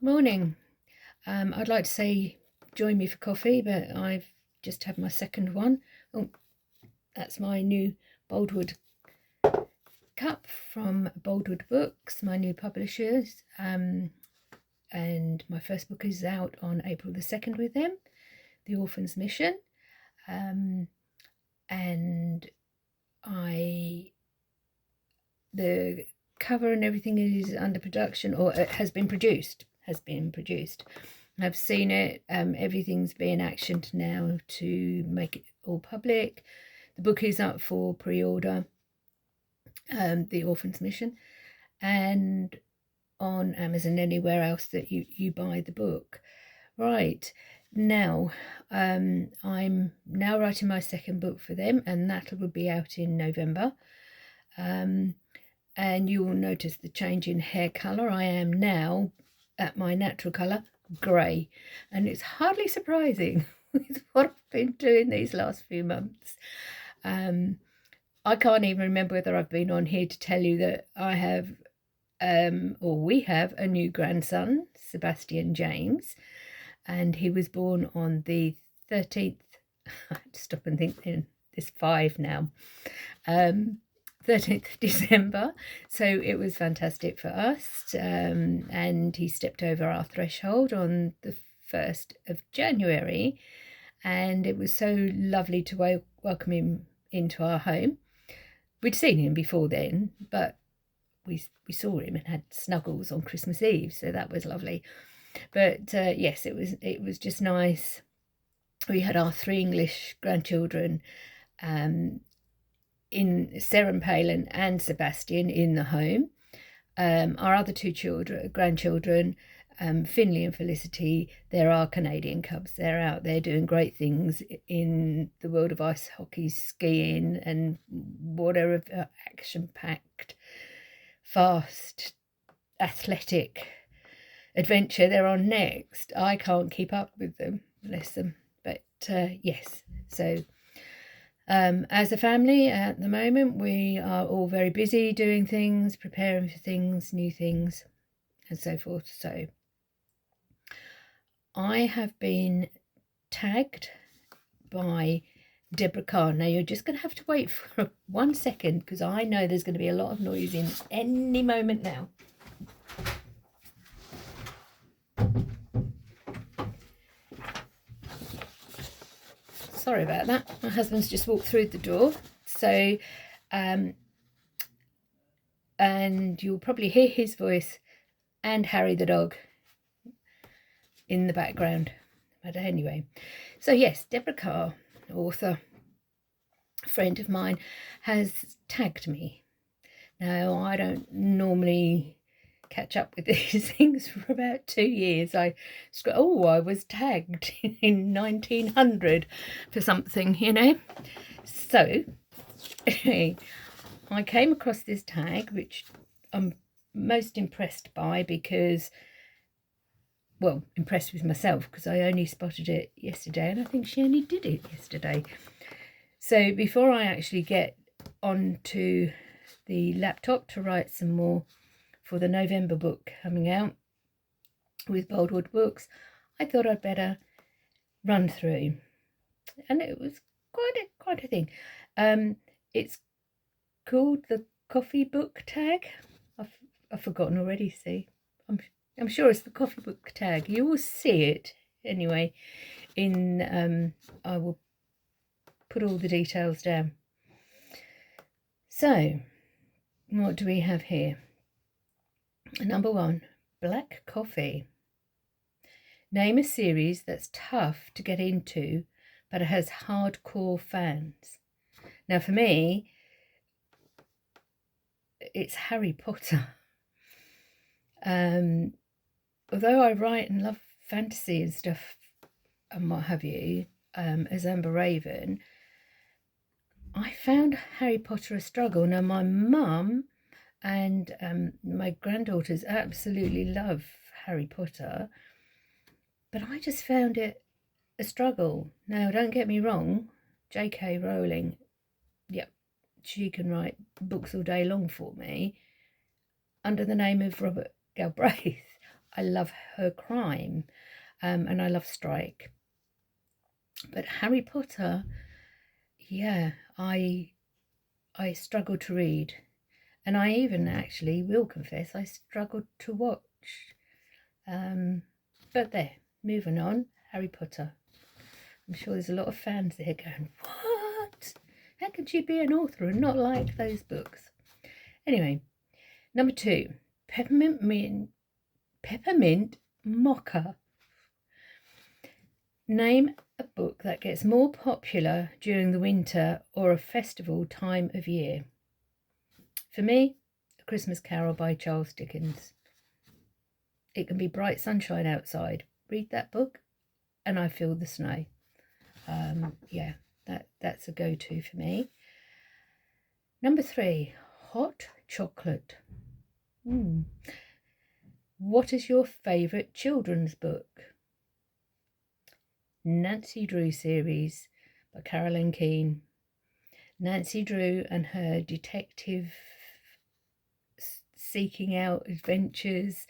Morning. I'd like to say join me for coffee, but I've just had my second one. Oh, that's my new Boldwood cup from Boldwood Books, my new publishers. And my first book is out on April the 2nd with them, The Orphan's Mission. And the cover and everything is under production, or it has been produced. I've seen it. Everything's being actioned now to make it all public. The book is up for pre-order, The Orphan's Mission, and on Amazon, anywhere else that you buy the book. Right, now I'm now writing my second book for them, and that will be out in November. And you will notice the change in hair colour. I am now at my natural colour, grey, and it's hardly surprising with what I've been doing these last few months. I can't even remember whether I've been on here to tell you that I have or we have a new grandson, Sebastian James, and he was born on the 13th. I had to stop and think, there's 5 now. 13th December, so it was fantastic for us, and he stepped over our threshold on the 1st of January, and it was so lovely to welcome him into our home. We'd seen him before then, but we saw him and had snuggles on Christmas Eve, so that was lovely. But yes, it was just nice. We had our 3 English grandchildren, in Sarah Palin and Sebastian in the home. Our other 2 grandchildren, Finley and Felicity, they're our Canadian cubs. They're out there doing great things in the world of ice hockey, skiing, and whatever action-packed, fast, athletic adventure they're on next. I can't keep up with them, bless them. But yes, so as a family at the moment, we are all very busy doing things, preparing for things, new things, and so forth. So I have been tagged by Deborah Carr. Now you're just going to have to wait for 1 second, because I know there's going to be a lot of noise in any moment now. Sorry about that. My husband's just walked through the door. So, and you'll probably hear his voice and Harry the dog in the background. But anyway, so yes, Deborah Carr, author, friend of mine, has tagged me. Now, I don't normally catch up with these things for about 2 years. I was tagged in 1900 for something, you know. So I came across this tag, which I'm most impressed by, because, well, impressed with myself, because I only spotted it yesterday, and I think she only did it yesterday. So before I actually get onto the laptop to write some more for the November book coming out with Boldwood Books, I thought I'd better run through, and it was quite a thing. It's called the coffee book tag. I've forgotten already. See, I'm sure it's the coffee book tag. You will see it anyway. I will put all the details down. So, what do we have here? Number 1, black coffee. Name a series that's tough to get into, but it has hardcore fans. Now, for me, it's Harry Potter. Although I write and love fantasy and stuff and what have you, as Amber Raven, I found Harry Potter a struggle. Now, my mum and my granddaughters absolutely love Harry Potter, but I just found it a struggle. Now, don't get me wrong, J.K. Rowling, yep, she can write books all day long for me under the name of Robert Galbraith. I love her crime, and I love Strike. But Harry Potter, yeah, I struggle to read. And I even actually will confess I struggled to watch. But there, moving on, Harry Potter. I'm sure there's a lot of fans there going, what? How could you be an author and not like those books? Anyway, number 2, Peppermint Mocha. Name a book that gets more popular during the winter or a festival time of year. For me, A Christmas Carol by Charles Dickens. It can be bright sunshine outside. Read that book and I feel the snow. Yeah, that's a go-to for me. Number 3, hot chocolate. What is your favourite children's book? Nancy Drew series by Caroline Keane. Nancy Drew and her detective seeking out adventures.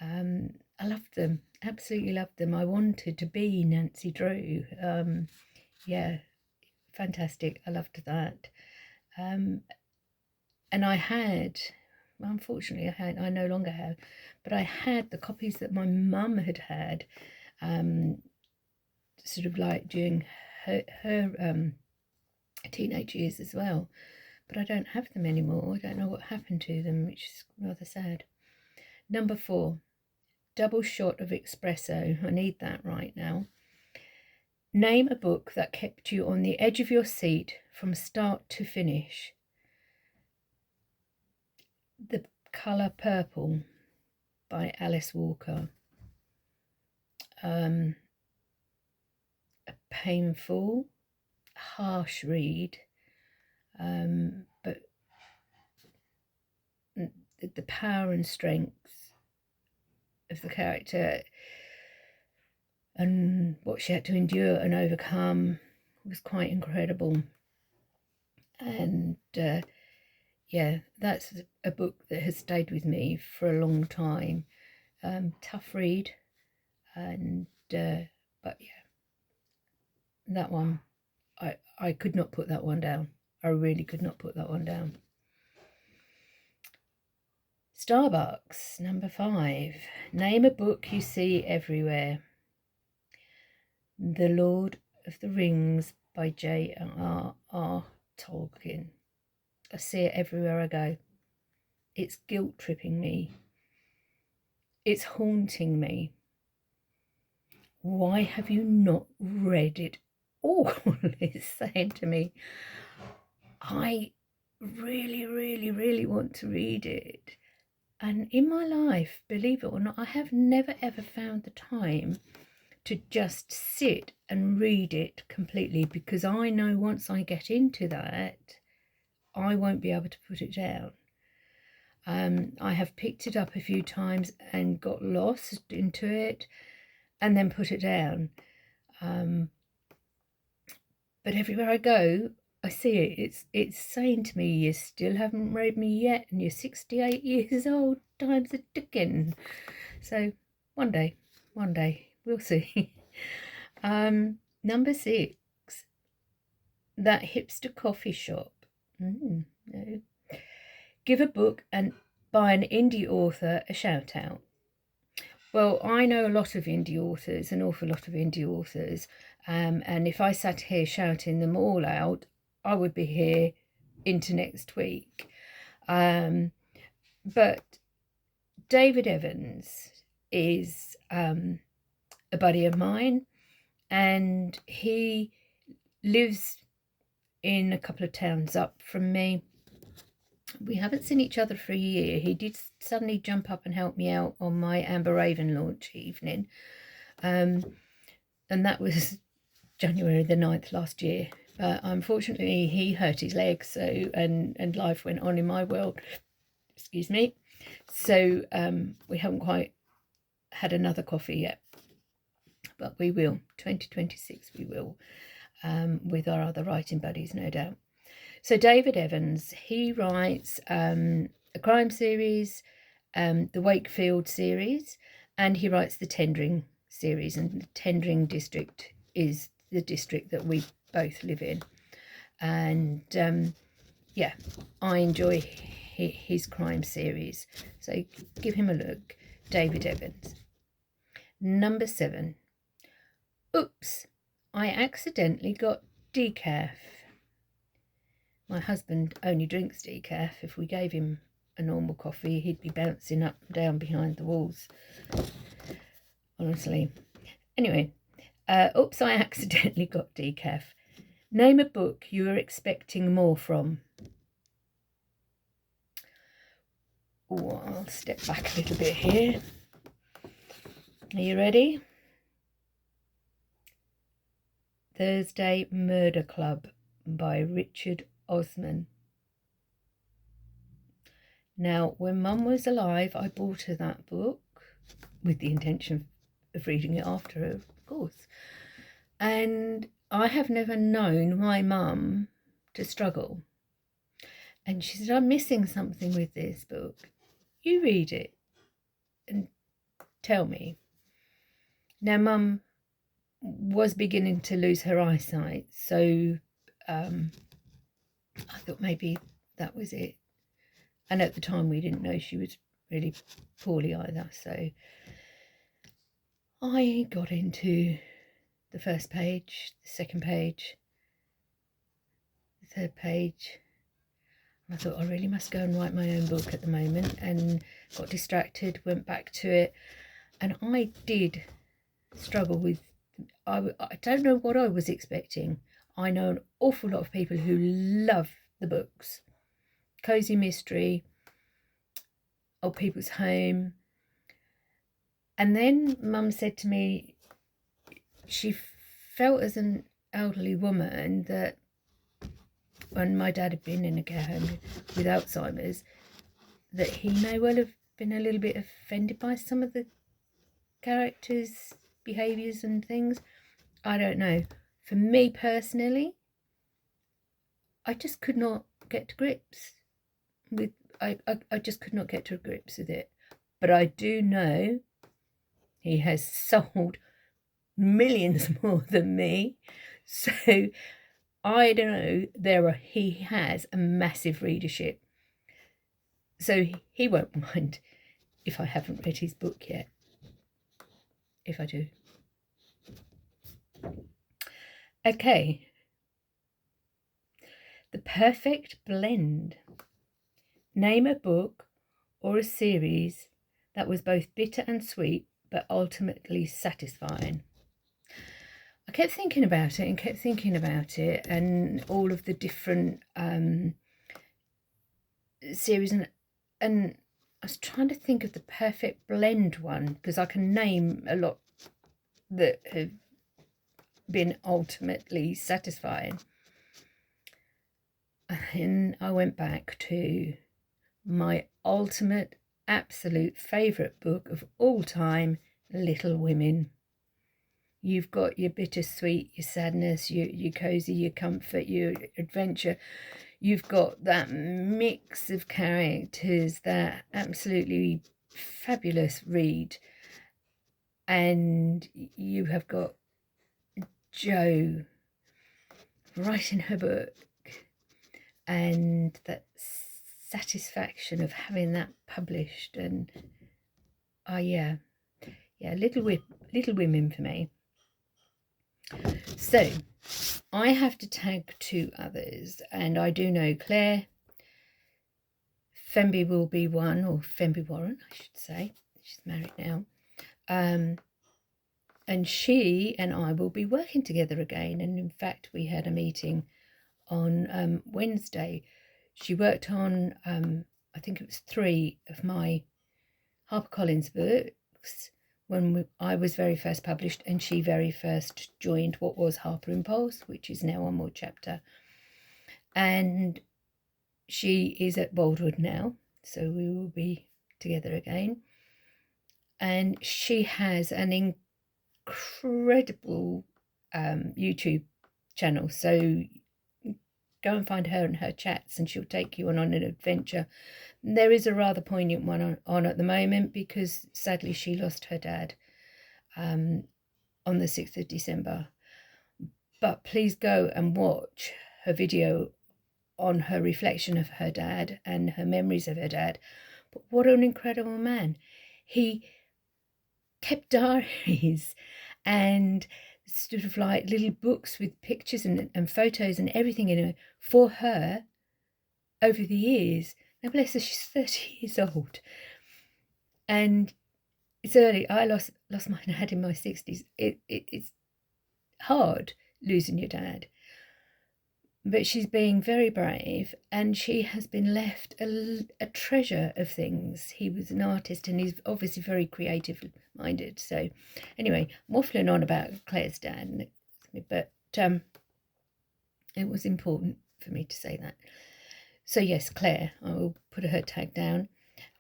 I loved them, absolutely loved them. I wanted to be Nancy Drew. Yeah, fantastic. I loved that. And I had, unfortunately, I no longer have, but I had the copies that my mum had, sort of like during her teenage years as well. But I don't have them anymore. I don't know what happened to them, which is rather sad. Number 4, double shot of espresso. I need that right now. Name a book that kept you on the edge of your seat from start to finish. The Colour Purple by Alice Walker. A painful, harsh read, but the power and strength of the character and what she had to endure and overcome was quite incredible. And yeah, that's a book that has stayed with me for a long time. Tough read, and but yeah, that one, I could not put that one down. I really could not put that one down. Starbucks, number 5. Name a book you see everywhere. The Lord of the Rings by J.R.R. Tolkien. I see it everywhere I go. It's guilt-tripping me. It's haunting me. Why have you not read it all? It's saying to me. I really, really, really want to read it. And in my life, believe it or not, I have never ever found the time to just sit and read it completely, because I know once I get into that, I won't be able to put it down. I have picked it up a few times and got lost into it and then put it down. But everywhere I go, I see it. It's saying to me, you still haven't read me yet, and you're 68 years old. Time's a ticking. So one day, we'll see. Number 6, That Hipster Coffee Shop. No. Give a book and by an indie author a shout out. Well, I know a lot of indie authors, an awful lot of indie authors, and if I sat here shouting them all out, I would be here into next week. But David Evans is a buddy of mine, and he lives in a couple of towns up from me. We haven't seen each other for a year. He did suddenly jump up and help me out on my Amber Raven launch evening. And that was January the 9th last year. But unfortunately, he hurt his leg, so and life went on in my world. Excuse me. So we haven't quite had another coffee yet. But we will. 2026 we will. With our other writing buddies, no doubt. So David Evans, he writes a crime series, the Wakefield series, and he writes the Tendring series, and the Tendring district is the district that we both live in. And yeah, I enjoy his crime series, so give him a look. David Evans. Number 7. Oops, I accidentally got decaf. My husband only drinks decaf. If we gave him a normal coffee, he'd be bouncing up and down behind the walls, honestly. Anyway, oops, I accidentally got decaf. Name a book you were expecting more from. Oh, I'll step back a little bit here. Are you ready? Thursday Murder Club by Richard Osman. Now, when Mum was alive, I bought her that book with the intention of reading it after her, of course. And I have never known my mum to struggle. And she said, I'm missing something with this book. You read it and tell me. Now, Mum was beginning to lose her eyesight, so I thought maybe that was it. And at the time we didn't know she was really poorly either, so I got into the first page, the second page, the third page. I thought I really must go and write my own book at the moment, and got distracted, went back to it, and I did struggle with, I don't know what I was expecting. I know an awful lot of people who love the books. Cozy Mystery, Old People's Home. And then Mum said to me, she felt as an elderly woman that when my dad had been in a care home with Alzheimer's, that he may well have been a little bit offended by some of the characters' behaviours and things. I don't know. For me personally, I just could not get to grips with, I just could not get to grips with it. But I do know he has sold millions more than me. So I don't know, he has a massive readership. So he won't mind if I haven't read his book yet. If I do. Okay. The Perfect Blend. Name a book or a series that was both bitter and sweet, but ultimately satisfying. I kept thinking about it and all of the different series, and I was trying to think of the perfect blend one, because I can name a lot that have been ultimately satisfying. And I went back to my ultimate, absolute favourite book of all time, Little Women. You've got your bittersweet, your sadness, your cosy, your comfort, your adventure. You've got that mix of characters, that absolutely fabulous read. And you have got Jo writing her book, and that satisfaction of having that published. And yeah, Little Women for me. So I have to tag 2 others, and I do know Claire Femby will be one, or Femby Warren I should say, she's married now, and she and I will be working together again. And in fact we had a meeting on Wednesday. She worked on I think it was 3 of my HarperCollins books when I was very first published, and she very first joined what was Harper Impulse, which is now One More Chapter. And she is at Boldwood now, so we will be together again. And she has an incredible YouTube channel, so go and find her and her chats, and she'll take you on an adventure. There is a rather poignant one on at the moment, because sadly she lost her dad on the 6th of December. But please go and watch her video on her reflection of her dad and her memories of her dad. But what an incredible man. He kept diaries and sort of like little books with pictures and photos and everything in it for her over the years. Now bless her, she's 30 years old. And it's early. I lost my dad in my 60s. It's hard losing your dad. But she's being very brave, and she has been left a treasure of things. He was an artist, and he's obviously very creative minded. So anyway, I'm waffling on about Claire's dad, but it was important for me to say that. So yes, Claire, I will put her tag down.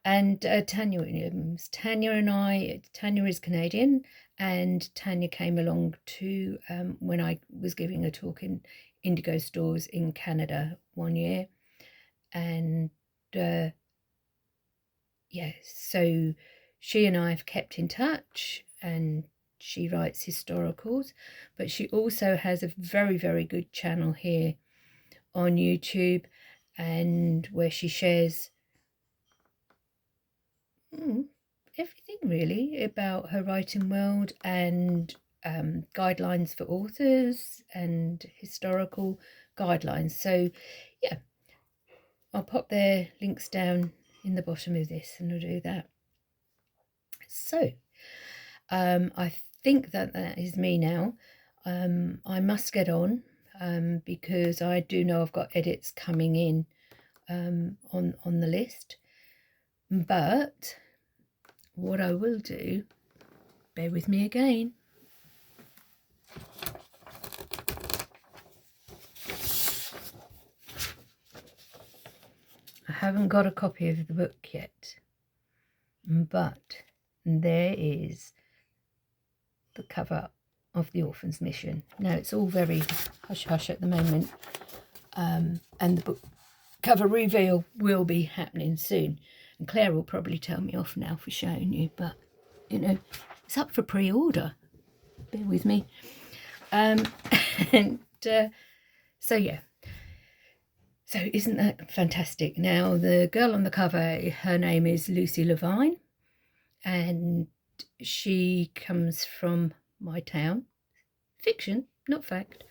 And Tanya Williams. Tanya is Canadian, and Tanya came along to when I was giving a talk in Indigo stores in Canada one year. And yes, so she and I have kept in touch, and she writes historicals, but she also has a very, very good channel here on YouTube, and where she shares everything really about her writing world, and guidelines for authors and historical guidelines. So yeah, I'll pop their links down in the bottom of this, and I'll do that. So I think that is me now. I must get on because I do know I've got edits coming in on the list. But what I will do, bear with me again. I haven't got a copy of the book yet, but there is the cover of The Orphan's Mission. Now, it's all very hush-hush at the moment, and the book cover reveal will be happening soon. And Claire will probably tell me off now for showing you, but, you know, it's up for pre-order. Bear with me. So, yeah. So isn't that fantastic? Now, the girl on the cover, her name is Lucy Levine, and she comes from my town. Fiction, not fact.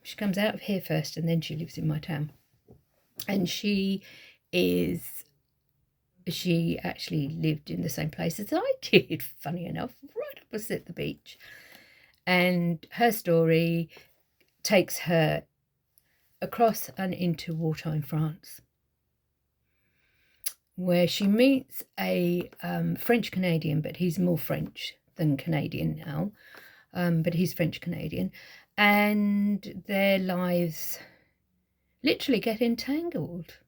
She comes out of here first, and then she lives in my town. And she actually lived in the same place as I did, funny enough, right opposite the beach. And her story takes her across and into wartime France, where she meets a French Canadian, but he's more French than Canadian now, but he's French Canadian, and their lives literally get entangled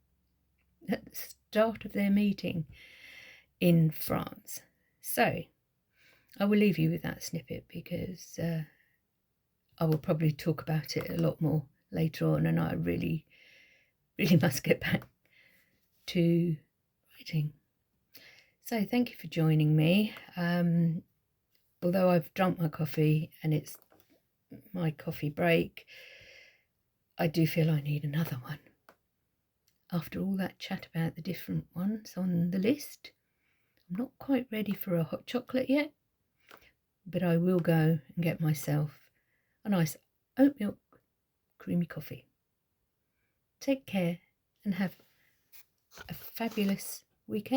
at the start of their meeting in France. So I will leave you with that snippet, because I will probably talk about it a lot more later on, and I really must get back to writing. So thank you for joining me. Although I've drunk my coffee and it's my coffee break, I do feel I need another one. After all that chat about the different ones on the list, I'm not quite ready for a hot chocolate yet, but I will go and get myself a nice oat milk creamy coffee. Take care and have a fabulous week.